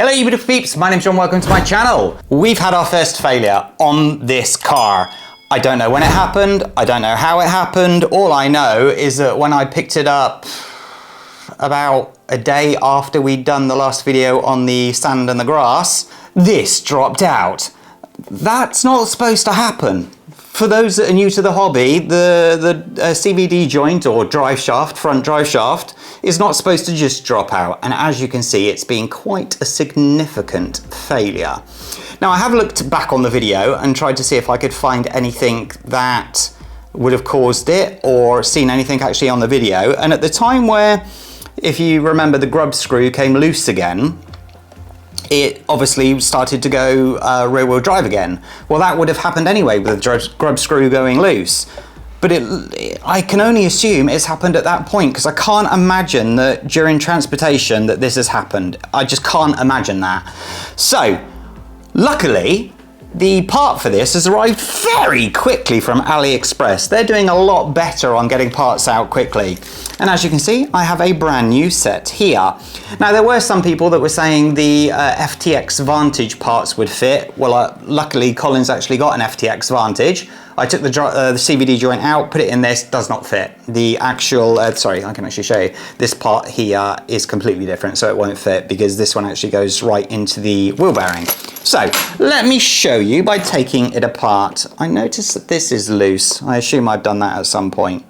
Hello you beautiful peeps, my name's John, welcome to my channel. We've had our first failure on this car. I don't know when it happened, I don't know how it happened. All I know is that when I picked it up about a day after we'd done the last video on the sand and the grass, this dropped out. That's not supposed to happen. For those that are new to the hobby, the CVD joint or drive shaft, front drive shaft, is not supposed to just drop out. And as you can see, it's been quite a significant failure. Now I have looked back on the video and tried to see if I could find anything that would have caused it or seen anything actually on the video. And at the time where, if you remember, the grub screw came loose again, it obviously started to go rear wheel drive again. Well, that would have happened anyway with the grub screw going loose. But I can only assume it's happened at that point because I can't imagine that during transportation that this has happened. I just can't imagine that. So, luckily, the part for this has arrived very quickly from AliExpress. They're doing a lot better on getting parts out quickly. And as you can see, I have a brand new set here. Now, there were some people that were saying the FTX Vantage parts would fit. Well, luckily, Colin's actually got an FTX Vantage. I took the CVD joint out, put it in this, does not fit. The actual, sorry, I can actually show you. This part here is completely different, so it won't fit because this one actually goes right into the wheel bearing. So, let me show you by taking it apart. I noticed that this is loose. I assume I've done that at some point.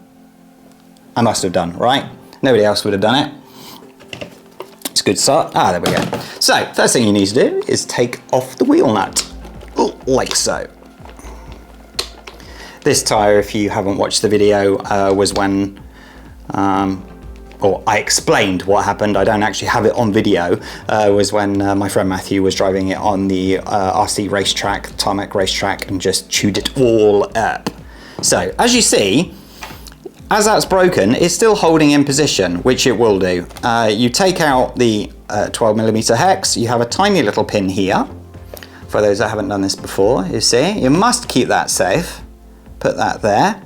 I must have done, right? Nobody else would have done it. It's a good start. Ah, there we go. So, first thing you need to do is take off the wheel nut, like so. This tyre, if you haven't watched the video, was when, or I explained what happened, I don't actually have it on video, was when my friend Matthew was driving it on the RC racetrack, tarmac racetrack, and just chewed it all up. So, as you see, as that's broken, it's still holding in position, which it will do. You take out the 12mm hex, you have a tiny little pin here. For those that haven't done this before, you see, you must keep that safe. Put that there.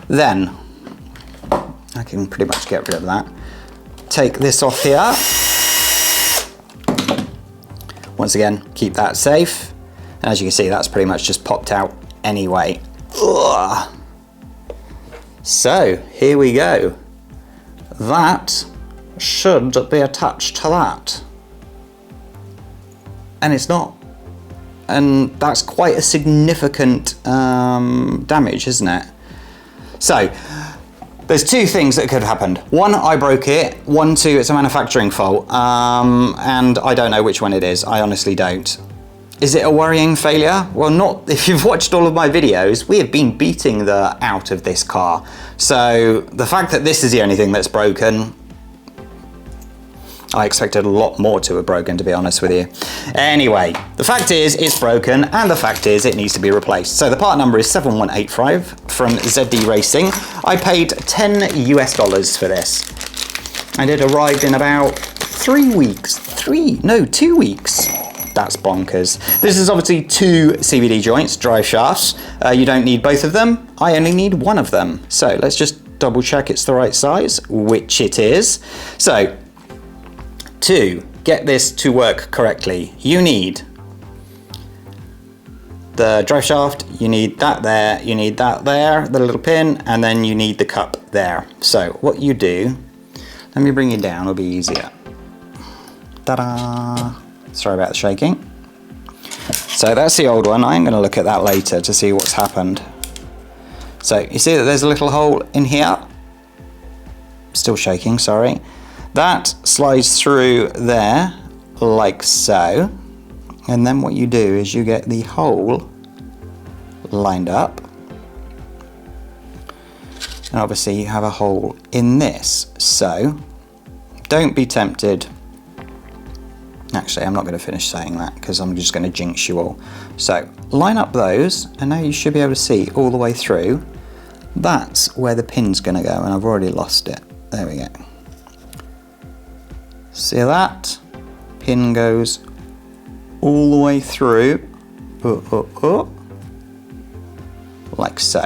Then, I can pretty much get rid of that. Take this off here. Once again, keep that safe. And as you can see, that's pretty much just popped out anyway. Ugh. So, here we go. That should be attached to that. And it's not. And that's quite a significant damage, isn't it? So, there's two things that could have happened. One, I broke it. One, two, it's a manufacturing fault. And I don't know which one it is. I honestly don't. Is it a worrying failure? Well, not if you've watched all of my videos, we have been beating the out of this car. So, the fact that this is the only thing that's broken, I expected a lot more to have broken, to be honest with you. Anyway, the fact is it's broken, and the fact is it needs to be replaced. So the part number is 7185 from ZD Racing. I paid $10 US for this. And it arrived in about 3 weeks. 2 weeks. That's bonkers. This is obviously two CVD joints, drive shafts. You don't need both of them. I only need one of them. So let's just double check it's the right size, which it is. So, to get this to work correctly, you need the drive shaft, you need that there, you need that there, the little pin, and then you need the cup there. So what you do, let me bring you down, it'll be easier. Ta-da! Sorry about the shaking. So that's the old one. I'm going to look at that later to see what's happened. So you see that there's a little hole in here. Still shaking, sorry. That slides through there, like so. And then what you do is you get the hole lined up. And obviously you have a hole in this. So, don't be tempted. Actually, I'm not going to finish saying that because I'm just going to jinx you all. So, line up those, and now you should be able to see all the way through. That's where the pin's going to go, and I've already lost it. There we go. See that? Pin goes all the way through, like so.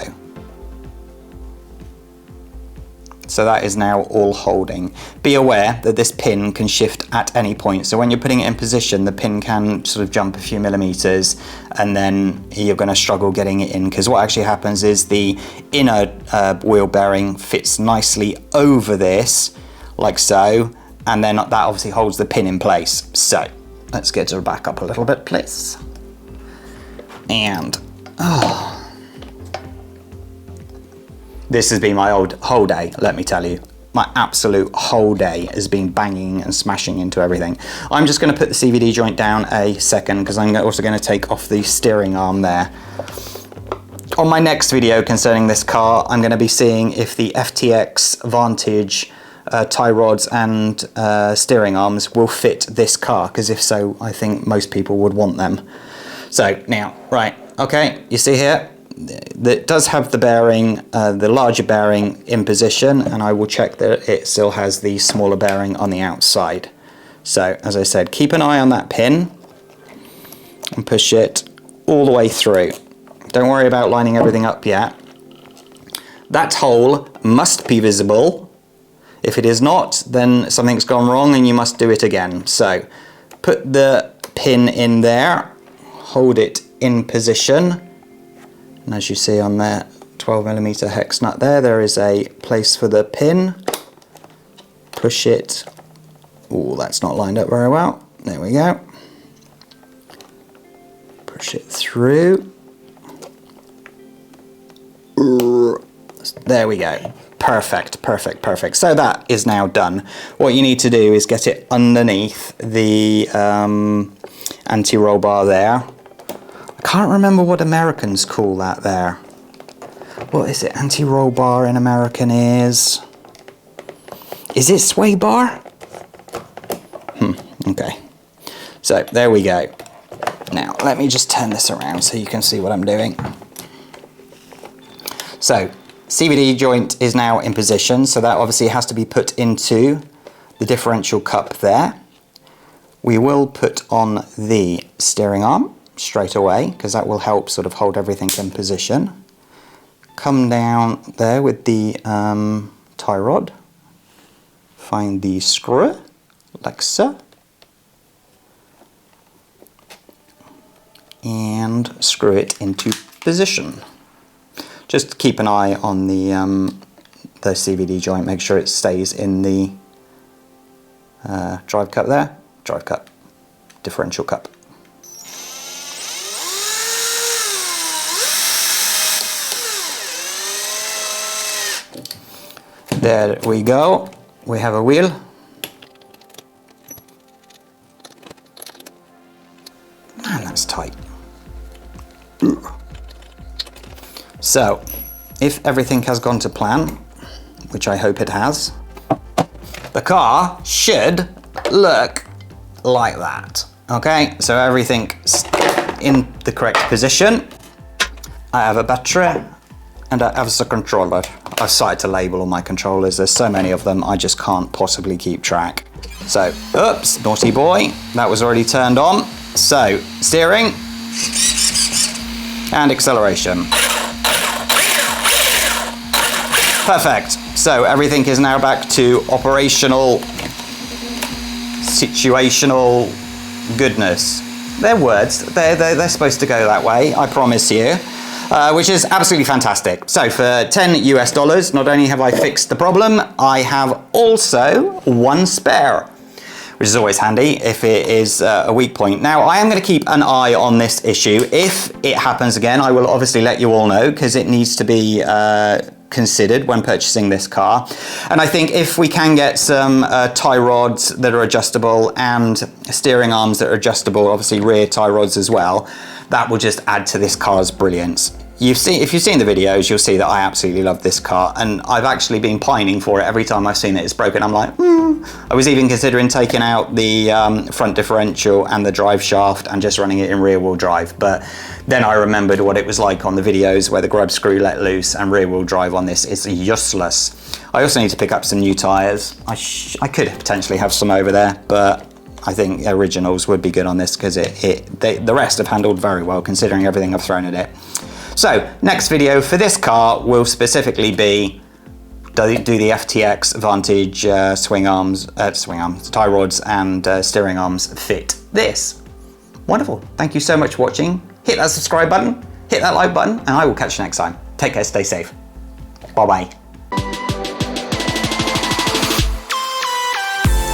So that is now all holding. Be aware that this pin can shift at any point. So when you're putting it in position, the pin can sort of jump a few millimeters, and then you're going to struggle getting it in, because what actually happens is the inner wheel bearing fits nicely over this, like so, and then that obviously holds the pin in place. So let's get her back up a little bit, please. And this has been my whole day, let me tell you. My absolute whole day has been banging and smashing into everything. I'm just going to put the CVD joint down a second, because I'm also going to take off the steering arm there. On my next video concerning this car, I'm going to be seeing if the FTX Vantage tie rods and steering arms will fit this car, because if so, I think most people would want them. So now, right, okay, you see here, it does have the bearing, the larger bearing in position, and I will check that it still has the smaller bearing on the outside. So, as I said, keep an eye on that pin and push it all the way through. Don't worry about lining everything up yet. That hole must be visible. If it is not, then something's gone wrong and you must do it again. So, put the pin in there, hold it in position. And as you see on the 12mm hex nut there is a place for the pin. Push it. Oh, that's not lined up very well. There we go. Push it through. There we go. Perfect, perfect, perfect. So that is now done. What you need to do is get it underneath the anti-roll bar there. I can't remember what Americans call that there. What is it? Anti-roll bar in American is it sway bar? Okay. So there we go. Now let me just turn this around so you can see what I'm doing. So CVD joint is now in position, so that obviously has to be put into the differential cup there. We will put on the steering arm straight away, because that will help sort of hold everything in position. Come down there with the tie rod, find the screw, like so, and screw it into position. Just keep an eye on the CVD joint, make sure it stays in the drive cup there, drive cup, differential cup. There we go, we have a wheel. Man, that's tight. So, if everything has gone to plan, which I hope it has, the car should look like that. Okay, so everything's in the correct position. I have a battery and I have a controller. I've started to label all my controllers. There's so many of them, I just can't possibly keep track. So, oops, naughty boy, that was already turned on. So, steering and acceleration. Perfect. So everything is now back to operational, situational goodness. They're words. They're supposed to go that way, I promise you. Which is absolutely fantastic. So for $10 US, not only have I fixed the problem, I have also one spare, which is always handy if it is a weak point. Now, I am going to keep an eye on this issue. If it happens again, I will obviously let you all know, because it needs to be considered when purchasing this car. And I think if we can get some tie rods that are adjustable and steering arms that are adjustable, obviously rear tie rods as well, that will just add to this car's brilliance. If you've seen the videos, you'll see that I absolutely love this car, and I've actually been pining for it. Every time I've seen it's broken, I'm like, I was even considering taking out the front differential and the drive shaft and just running it in rear wheel drive. But then I remembered what it was like on the videos where the grub screw let loose, and rear wheel drive on this is useless. I also need to pick up some new tyres. I could potentially have some over there, but I think originals would be good on this, because the rest have handled very well considering everything I've thrown at it. So, next video for this car will specifically be do the FTX Vantage swing arms, tie rods and steering arms fit this? Wonderful. Thank you so much for watching. Hit that subscribe button, hit that like button, and I will catch you next time. Take care, stay safe. Bye-bye.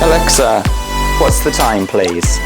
Alexa, what's the time, please?